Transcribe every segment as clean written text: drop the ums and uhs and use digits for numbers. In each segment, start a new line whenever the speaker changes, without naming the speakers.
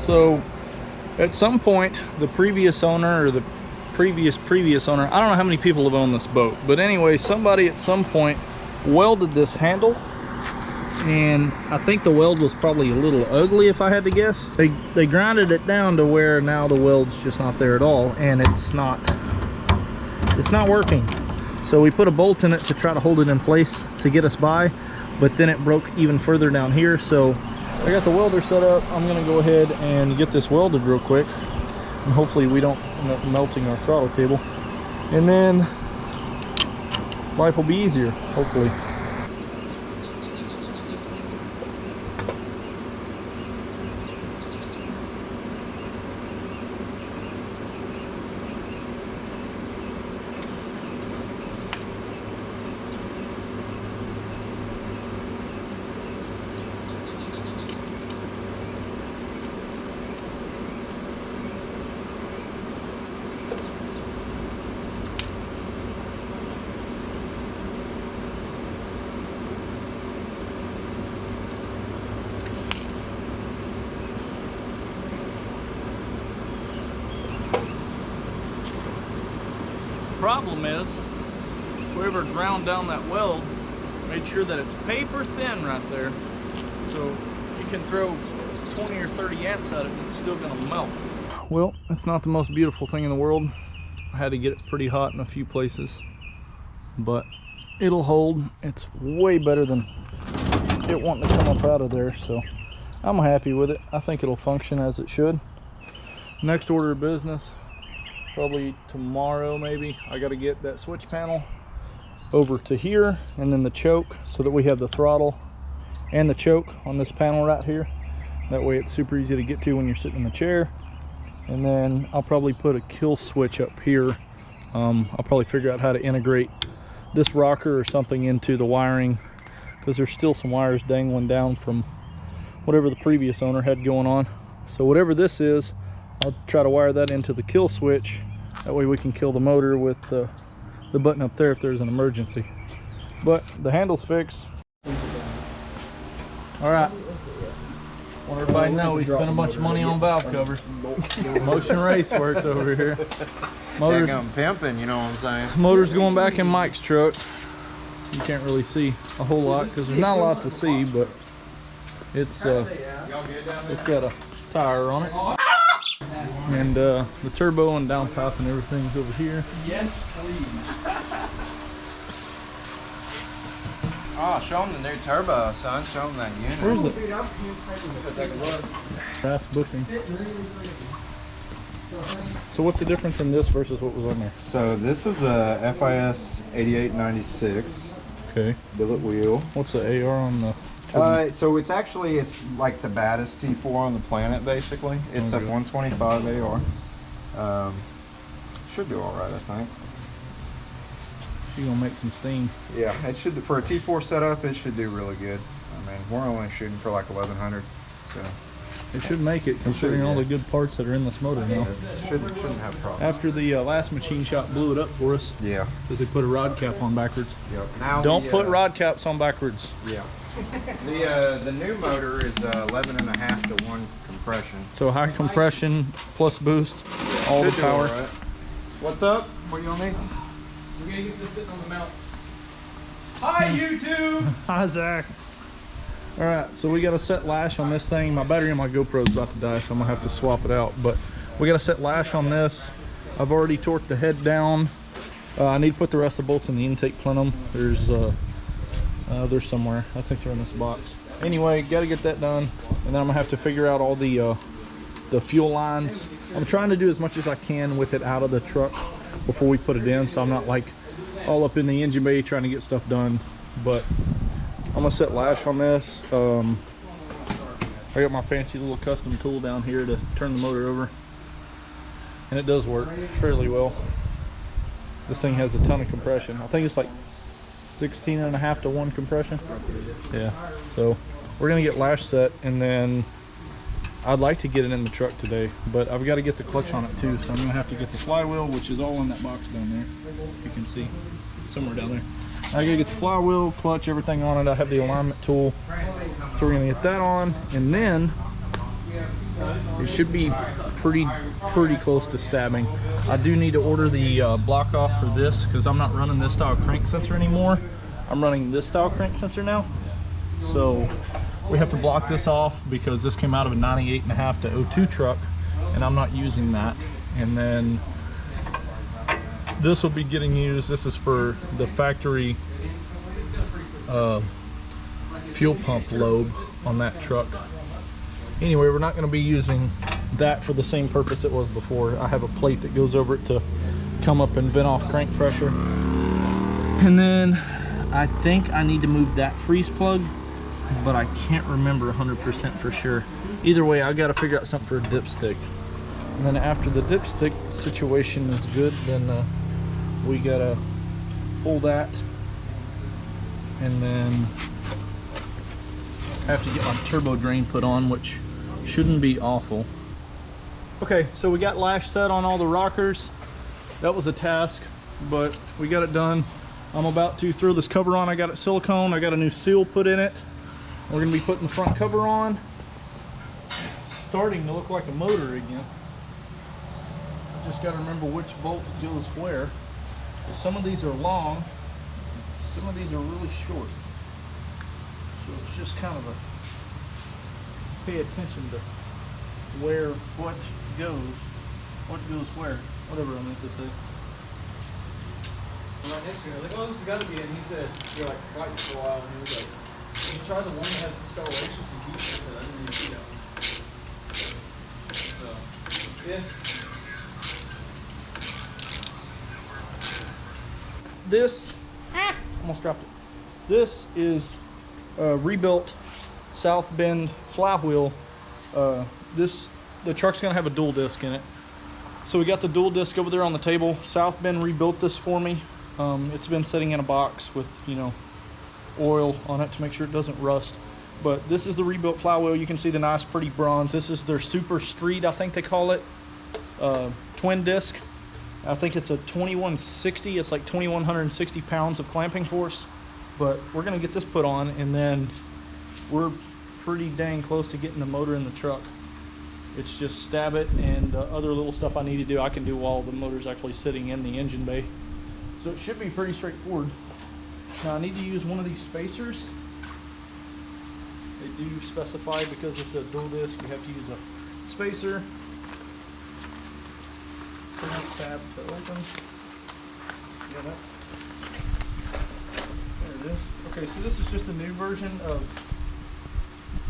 So at some point, the previous owner or the previous owner, I don't know how many people have owned this boat, but anyway, somebody at some point welded this handle, and I think the weld was probably a little ugly, if I had to guess. They grinded it down to where now the weld's just not there at all, and it's not working. So we put a bolt in it to try to hold it in place to get us by, but then it broke even further down here. So I got the welder set up. I'm gonna go ahead and get this welded real quick, and hopefully we don't end up melting our throttle cable, and then life will be easier, hopefully. Problem is, whoever ground down that weld made sure that it's paper thin right there, so you can throw 20 or 30 amps at it and it's still gonna melt. Well, it's not the most beautiful thing in the world. I had to get it pretty hot in a few places, but it'll hold. It's way better than it wanting to come up out of there, so I'm happy with it. I think it'll function as it should. Next order of business, probably tomorrow maybe, I got to get that switch panel over to here, and then the choke, so that we have the throttle and the choke on this panel right here. That way it's super easy to get to when you're sitting in the chair. And then I'll probably put a kill switch up here. I'll probably figure out how to integrate this rocker or something into the wiring, because there's still some wires dangling down from whatever the previous owner had going on. So whatever this is, I'll try to wire that into the kill switch. That way we can kill the motor with the button up there if there's an emergency. But the handle's fixed. All right. Want everybody to know we spent a bunch of money on valve covers. Motion Race Works over here. Motors
pimping, you know what I'm saying?
Motor's going back in Mike's truck. You can't really see a whole lot because there's not a lot to see, but it's got a tire on it. And the turbo and downpipe and everything's over here.
Yes, please. Oh, show them the new turbo, son. Show them that unit.
Where's it?
Take a look.
Fast booking. So what's the difference in this versus what was on there?
So this is a FIS 8896.
Okay.
Billet wheel.
What's the AR on the?
So it's like the baddest T4 on the planet, basically. It's a 125 AR. Should do all right, I think.
She's gonna make some steam.
Yeah, it should. For a T4 setup, it should do really good. I mean, we're only shooting for like 1100, so
it should make it, considering all the good parts that are in this motor now.
Shouldn't have a problem.
After the last machine shop blew it up for us.
Yeah.
Because they put a rod cap on backwards.
Yep. Now
don't put rod caps on backwards.
Yeah. The new motor is 11.5 to 1 compression.
So high compression plus boost, all the power.
Right. What's up? What you gonna need?
We're gonna get this sitting on the mount. Hi, YouTube.
Hi, Zach. All right, so we got a set lash on this thing. My battery on my GoPro is about to die, so I'm gonna have to swap it out. But we got a set lash on this. I've already torqued the head down. I need to put the rest of the bolts in the intake plenum. There's somewhere. I think they're in this box. Anyway, got to get that done, and then I'm gonna have to figure out all the fuel lines. I'm trying to do as much as I can with it out of the truck before we put it in, so I'm not like all up in the engine bay trying to get stuff done. But I'm gonna set lash on this. I got my fancy little custom tool down here to turn the motor over, and it does work fairly well. This thing has a ton of compression. I think it's like 16.5 to 1 compression. Yeah, so we're gonna get lash set, and then I'd like to get it in the truck today, but I've got to get the clutch on it too, so I'm gonna have to get the flywheel, which is all in that box down there. You can see somewhere down there. I gotta get the flywheel, clutch, everything on it. I have the alignment tool, so we're gonna get that on, and then It should be pretty close to stabbing. I do need to order the block off for this because I'm not running this style crank sensor anymore. I'm running this style crank sensor now. So we have to block this off because this came out of a 98.5 to 02 truck and I'm not using that. And then this will be getting used. This is for the factory fuel pump lobe on that truck. Anyway, we're not going to be using that for the same purpose it was before. I have a plate that goes over it to come up and vent off crank pressure. And then I think I need to move that freeze plug, but I can't remember 100% for sure. Either way, I got to figure out something for a dipstick. And then after the dipstick situation is good, then we got to pull that. And then I have to get my turbo drain put on, which shouldn't be awful. Okay, so we got lash set on all the rockers. That was a task, but we got it done. I'm about to throw this cover on. I got it silicone. I got a new seal put in it. We're gonna be putting the front cover on. It's starting to look like a motor again. I just gotta remember which bolt goes where. Some of these are long, some of these are really short. So it's just kind of a pay attention to where what goes where, whatever I meant to say.
Right next to me, I was like, oh, this has got to be it. And he said, you're like fighting for a while. And he was like, you try the one that has discoloration from heat. I said, I didn't even see that one. So, yeah.
This, almost dropped it. This is rebuilt South Bend flywheel. The truck's gonna have a dual disc in it. So we got the dual disc over there on the table. South Bend rebuilt this for me. It's been sitting in a box with, you know, oil on it to make sure it doesn't rust. But this is the rebuilt flywheel. You can see the nice pretty bronze. This is their Super Street, I think they call it. Twin disc. I think it's a 2160. It's like 2160 pounds of clamping force. But we're gonna get this put on, and then we're pretty dang close to getting the motor in the truck. It's just stab it and other little stuff I need to do I can do while the motor's actually sitting in the engine bay. So it should be pretty straightforward. Now I need to use one of these spacers. They do specify, because it's a dual disc, you have to use a spacer. Turn that tab to open. Yeah, that. There it is. Okay, so this is just a new version of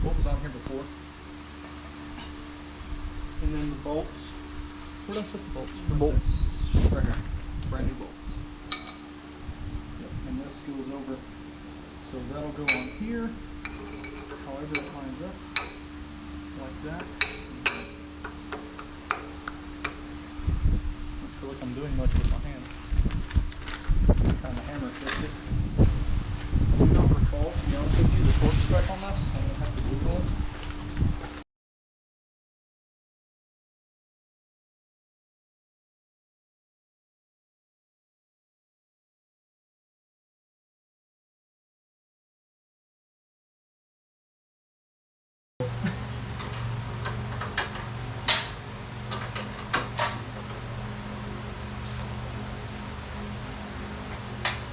what was on here before. And then the bolts. Where did I set the bolts? The bolts. Right here. Brand new bolts. Yep. And this goes over. So that'll go on here. However it lines up. Like that. I don't feel like I'm doing much with my hand. I'm trying to hammer fix it. I do not recall, to be honest with you, the torque spec on this. I'm going to have to Google it.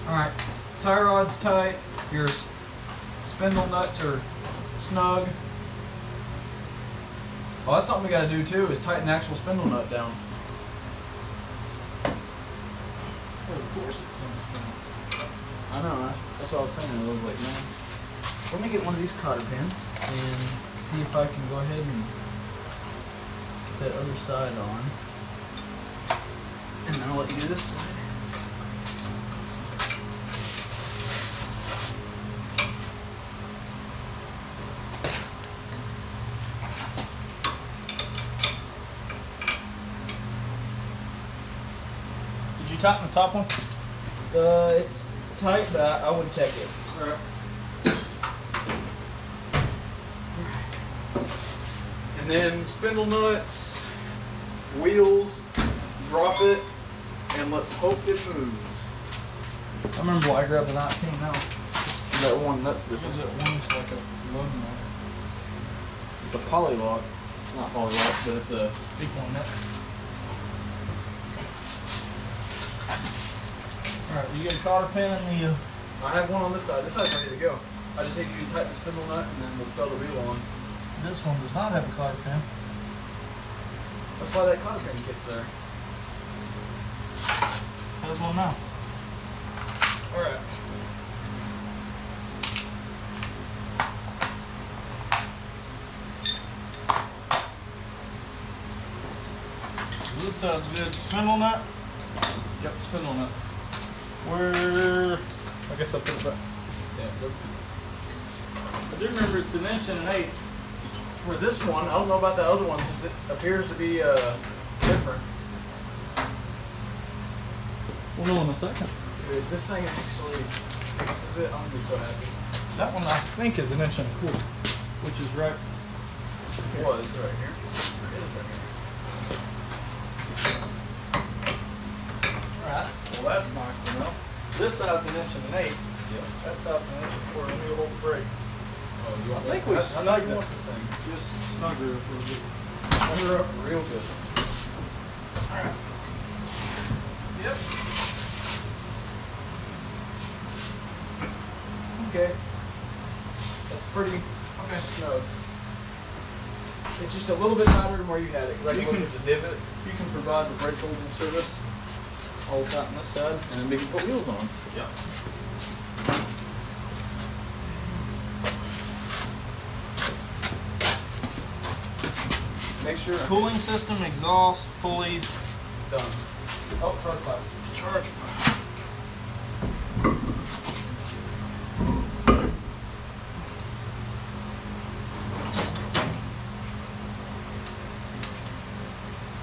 Alright, tie rod's tight, your spindle nuts are snug. Well, that's something we gotta do too, is tighten the actual spindle nut down.
Oh, of course it's going to spin.
I know, that's what I was saying. I was like, man, let me get one of these cotter pins and see if I can go ahead and get that other side on. And then I'll let you do this side.
Did you tighten the top one?
It's tight, but I would check it.
Alright.
And then spindle nuts, wheels, drop it, and let's hope it moves.
I remember why I grabbed the 19 now.
That one nut's
Because
different.
it one's like a loading one.
The poly lock. not polywash, but it's a
Big one, that. Alright, you get a cotter pin in the.
I have one on this side. This side's ready to go. I just need you to tighten the spindle nut and then we'll throw the wheel on.
This one does not have a cotter pin.
That's why that cotter pin kit's there.
Has one now.
Alright.
This side's good. Spindle nut. Yep, spindle nut. Where? I guess I'll put it back.
Yeah.
I do remember it's an inch and an eighth.
For this one, I don't know about the other one since it appears to be different.
We'll know in a second.
Dude, if this thing actually fixes it, I'm gonna be so happy.
That one I think is an inch and a quarter, which is right.
It was right here. It is right here.
Alright. Well, that's nice to know. This side's an inch and an eighth.
Yep.
That side's an inch and a quarter. Let me hold the brake.
Oh, you want
I think
that?
we
That's how
snugged
you
it.
want this thing.
Just snugger it for a bit.
Snug her up real good.
Alright. Yep.
Okay. That's pretty snug. It's just a little bit tighter than where you had it. Because I
You
can
can-
look at the divot.
You can provide the brake holding service. All tighten this side.
And then we can put wheels on.
Yep.
Make sure.
Cooling system, exhaust, pulleys.
Done. Oh, charge pipe.
Charge.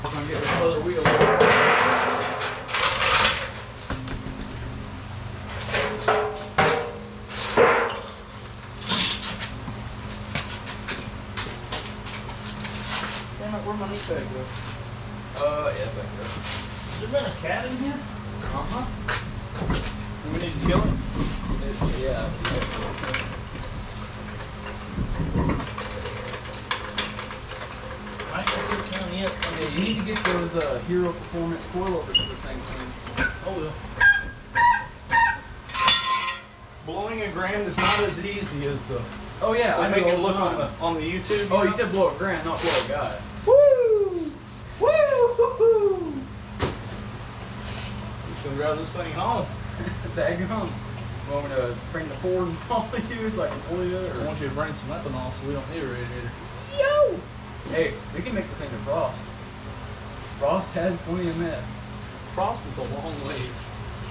We're gonna get this other wheel.
Damn it, where'd my knee peg go?
Yeah, back there.
Has there been a cat in here?
Uh-huh.
Do we need to kill it?
Yeah.
I ain't gonna sit down yet.
Yeah, you need to get those Hero Performance coilovers for this thing soon.
Oh, well. Blowing a grand is not as easy as
Oh yeah, I
make
know
it
all
look
the time.
on the YouTube.
Oh, you said blow a grand, not blow a guy.
Woo! Woo! Just gonna drive this thing home.
Daggone. You want me to bring the Ford and all of you so I can pull you?
I
Or?
want you to bring some ethanol so we don't need a radiator.
Yo! Hey, we can make this thing a Frost. Frost has plenty of meth.
Frost is a long ways.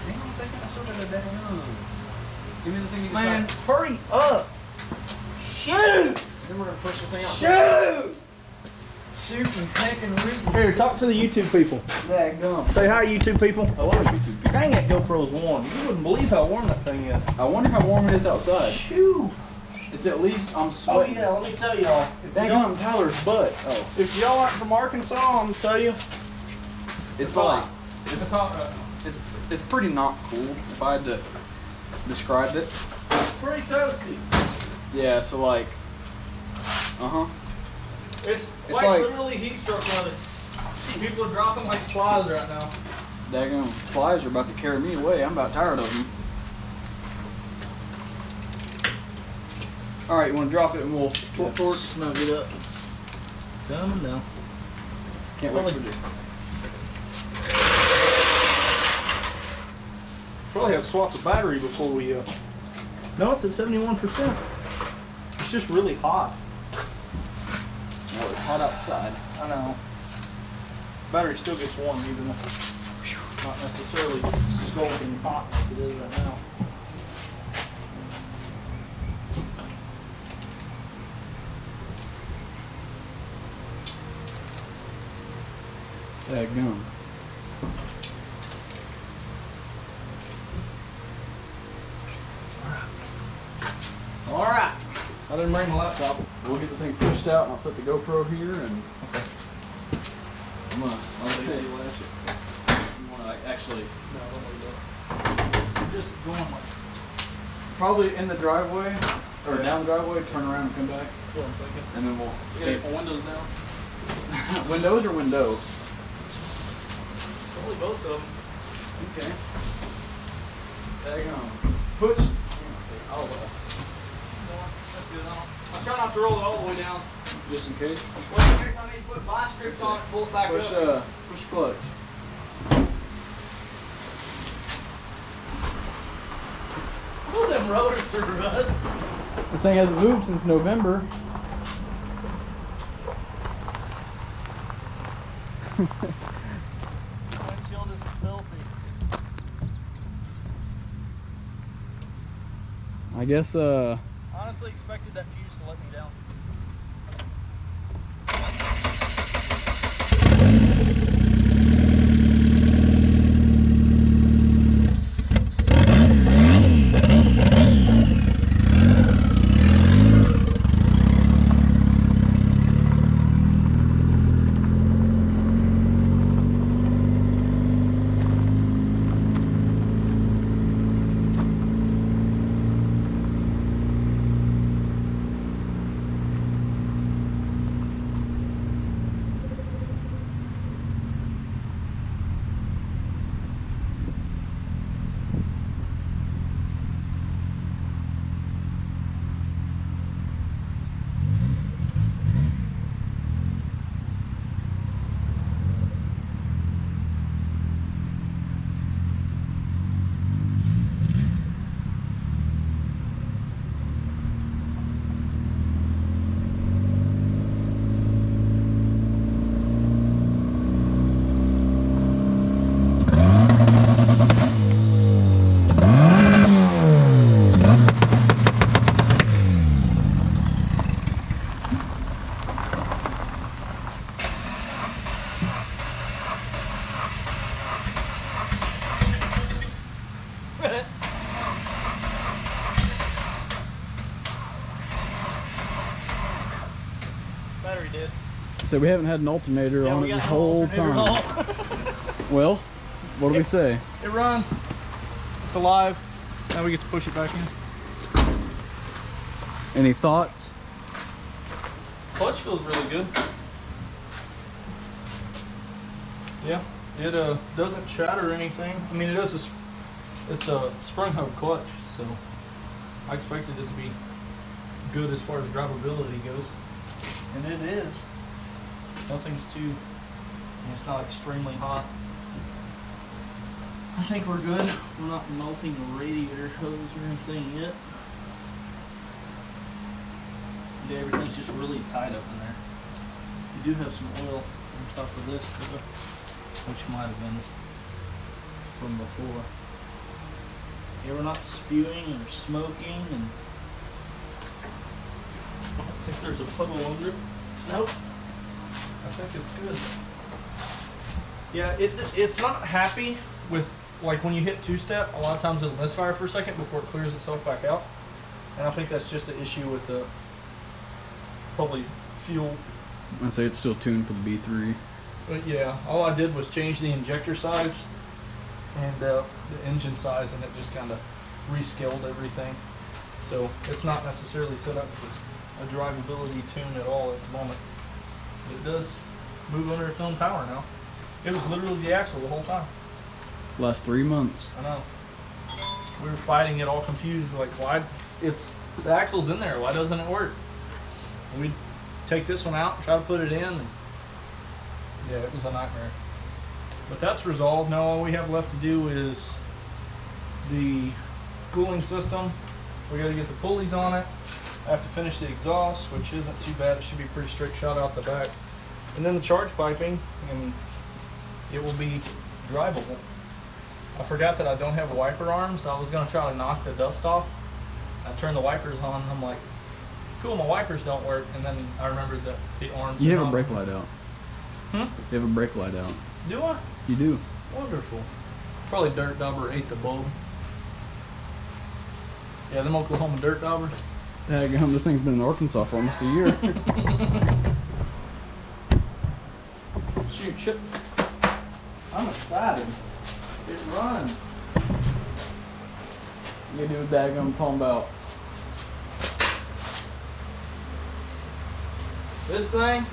Hang on a second, I still got a daggone. Give me the thing you can
Man,
start.
hurry up! Shoot!
Then we're gonna push this thing out.
Shoot!
Shoot and heck and root.
Here, talk to the YouTube people.
Daggone.
Say hi, YouTube people.
Hello, YouTube people.
Dang it, GoPro's warm. You wouldn't believe how warm that thing is.
I wonder how warm it is outside.
Shoo!
It's at least, I'm
Oh
sweating.
yeah, let me tell y'all.
Daggone Tyler's butt. Oh.
If y'all aren't from Arkansas, I'm gonna tell you.
It's
hot.
like,
It's hot right now.
it's pretty not cool if I had to describe it.
It's pretty toasty.
Yeah, so like,
It's
It's
like
like-
literally heat stroke weather. People are dropping like flies right now.
daggone flies are about to carry me away. I'm about tired of them. All right, you want to drop it and we'll torque.
Snug it up. Down and down.
Can't wait
Really?
for it.
Probably have to swap the battery before we. No, it's at 71%. It's just really hot.
Well, it's hot outside.
I know. Battery still gets warm even if it's not necessarily scalding hot like it is right now.
Daggone.
All right. I didn't bring my laptop.
We'll get this thing pushed out and I'll set the GoPro here and
Okay.
I'll
See
say,
you
you
later.
want to actually,
No, don't worry about it. Just going like
probably in the driveway or
Yeah.
down the driveway, turn around and come back.
that's what I'm thinking.
And then we'll
Get my windows down.
Windows or window?
Probably both of them.
Okay. Daggone.
Push.
Oh,
That's good. I'll try not to roll it all the way down.
just in case.
Well, in case I need to put vice grips on it, pull it back
Push,
up.
push clutch.
Oh, them rotors are rust.
This thing hasn't moved since November.
Windshield is filthy.
I guess,
Honestly, expected that fuse to let me down. Battery did.
so we haven't had an alternator
Yeah,
on
we
it
got
this
no
whole
alternator
time.
at all.
Well, what do we say?
It runs. It's alive. Now we get to push it back in.
Any thoughts?
Clutch feels really good. Yeah, it doesn't chatter or anything. I mean, it's a spring hub clutch, so I expected it to be good as far as drivability goes, and it is. Nothing's too. It's not extremely hot. I think we're good. We're not melting the radiator hose or anything yet. Yeah, everything's just really tight up in there. You do have some oil on top of this, which might have been from before. Yeah, we're not spewing or smoking, and I don't think there's a puddle under it. Nope. I think it's good. Yeah, it's not happy with, like, when you hit two-step, a lot of times it'll misfire for a second before it clears itself back out. And I think that's just the issue with the probably fuel.
I'd say it's still tuned for the B3.
But yeah, all I did was change the injector size and the engine size, and it just kind of rescaled everything. So it's not necessarily set up for a drivability tune at all at the moment. It does move under its own power now. It was literally the axle the whole time.
Last 3 months.
I know. We were fighting it all confused, like, why? The axle's in there, why doesn't it work? And we'd take this one out, try to put it in, and yeah, it was a nightmare. But that's resolved. Now all we have left to do is the cooling system. We got to get the pulleys on it. I have to finish the exhaust, which isn't too bad. It should be pretty straight shot out the back. And then the charge piping, and it will be drivable. I forgot that I don't have wiper arms. I was going to try to knock the dust off. I turned the wipers on, and I'm like, cool, my wipers don't work. And then I remembered that the arms
You
are
have a
not-
brake light out.
Hmm?
You have a brake light out.
Do I?
You do.
Wonderful. Probably dirt dauber ate the bulb. Yeah, them Oklahoma dirt daubers.
Daggum, this thing's been in Arkansas for almost a year.
Shoot, Chip. I'm excited. It runs.
You do a daggum talking about.
This thing